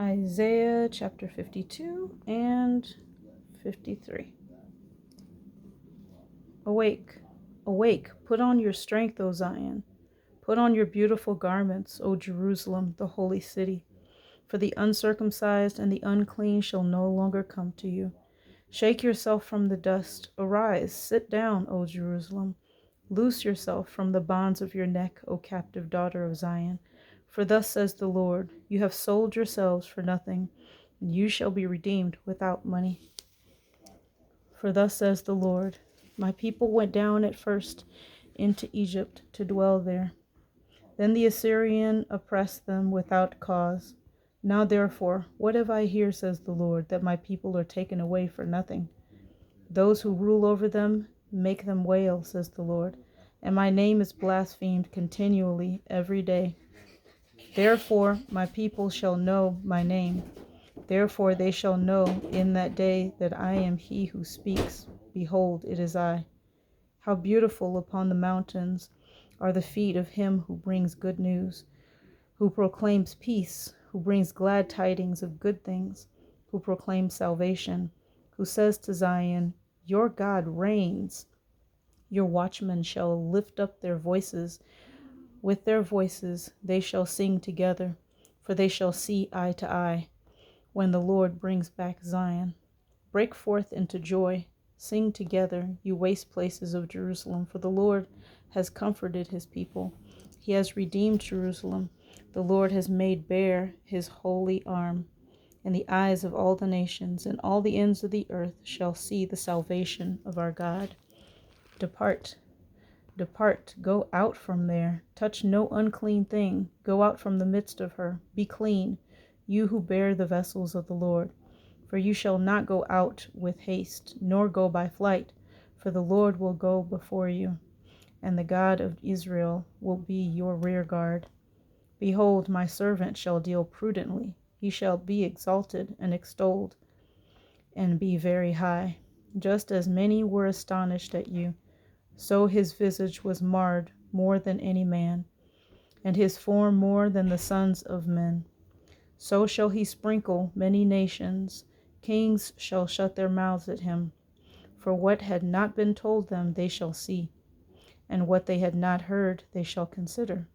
Isaiah chapter 52 and 53. Awake, awake, put on your strength, O Zion. Put on your beautiful garments, O Jerusalem, the holy city. For the uncircumcised and the unclean shall no longer come to you. Shake yourself from the dust. Arise, sit down, O Jerusalem. Loose yourself from the bonds of your neck, O captive daughter of Zion. For thus says the Lord, you have sold yourselves for nothing, and you shall be redeemed without money. For thus says the Lord, my people went down at first into Egypt to dwell there. Then the Assyrian oppressed them without cause. Now therefore, what have I here, says the Lord, that my people are taken away for nothing? Those who rule over them make them wail, says the Lord, and my name is blasphemed continually every day. Therefore my people shall know my name. Therefore they shall know in that day that I am he who speaks. Behold, it is I. How beautiful upon the mountains are the feet of him who brings good news, who proclaims peace, who brings glad tidings of good things, who proclaims salvation, who says to Zion, your God reigns. Your watchmen shall lift up their voices. With their voices they shall sing together, for they shall see eye to eye when the Lord brings back Zion. Break forth into joy. Sing together, you waste places of Jerusalem, for the Lord has comforted his people. He has redeemed Jerusalem. The Lord has made bare his holy arm. And the eyes of all the nations and all the ends of the earth shall see the salvation of our God. Depart, depart, go out from there. Touch no unclean thing. Go out from the midst of her. Be clean, you who bear the vessels of the Lord. For you shall not go out with haste, nor go by flight, for the Lord will go before you, and the God of Israel will be your rear guard. Behold, my servant shall deal prudently. He shall be exalted and extolled, and be very high. Just as many were astonished at you, so his visage was marred more than any man, and his form more than the sons of men. So shall he sprinkle many nations. Kings shall shut their mouths at him. For what had not been told them they shall see, and what they had not heard they shall consider.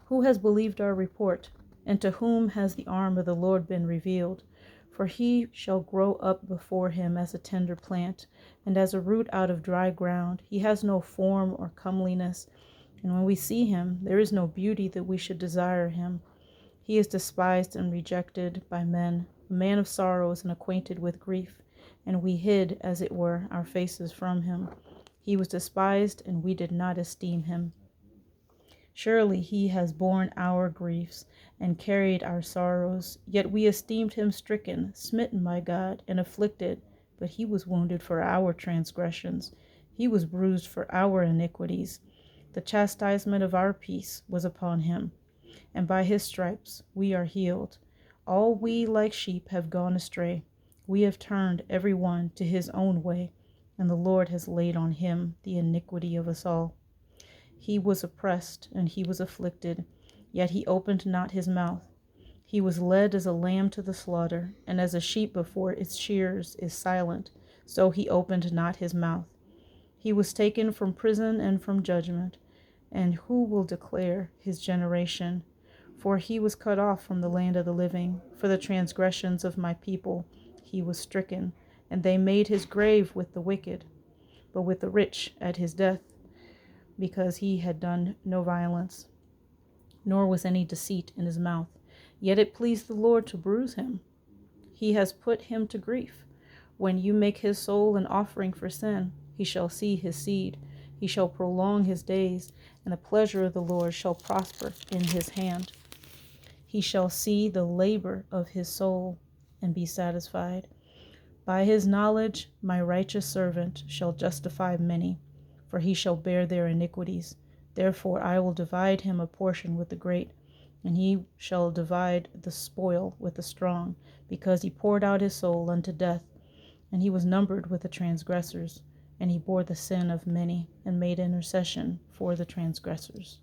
Who has believed our report, and to whom has the arm of the Lord been revealed? For he shall grow up before him as a tender plant, and as a root out of dry ground. He has no form or comeliness, and when we see him, there is no beauty that we should desire him. He is despised and rejected by men, a man of sorrows and acquainted with grief, and we hid, as it were, our faces from him. He was despised, and we did not esteem him. Surely he has borne our griefs and carried our sorrows, yet we esteemed him stricken, smitten by God, and afflicted. But he was wounded for our transgressions, he was bruised for our iniquities. The chastisement of our peace was upon him, and by his stripes we are healed. All we like sheep have gone astray. We have turned every one to his own way, and the Lord has laid on him the iniquity of us all. He was oppressed and he was afflicted, yet he opened not his mouth. He was led as a lamb to the slaughter, and as a sheep before its shearers is silent, so he opened not his mouth. He was taken from prison and from judgment, and who will declare his generation? For he was cut off from the land of the living. For the transgressions of my people he was stricken, and they made his grave with the wicked, but with the rich at his death, because he had done no violence, nor was any deceit in his mouth. Yet it pleased the Lord to bruise him. He has put him to grief. When you make his soul an offering for sin, he shall see his seed. He shall prolong his days, and the pleasure of the Lord shall prosper in his hand. He shall see the labor of his soul and be satisfied. By his knowledge my righteous servant shall justify many, for he shall bear their iniquities. Therefore I will divide him a portion with the great, and he shall divide the spoil with the strong, because he poured out his soul unto death, and he was numbered with the transgressors, and he bore the sin of many, and made intercession for the transgressors.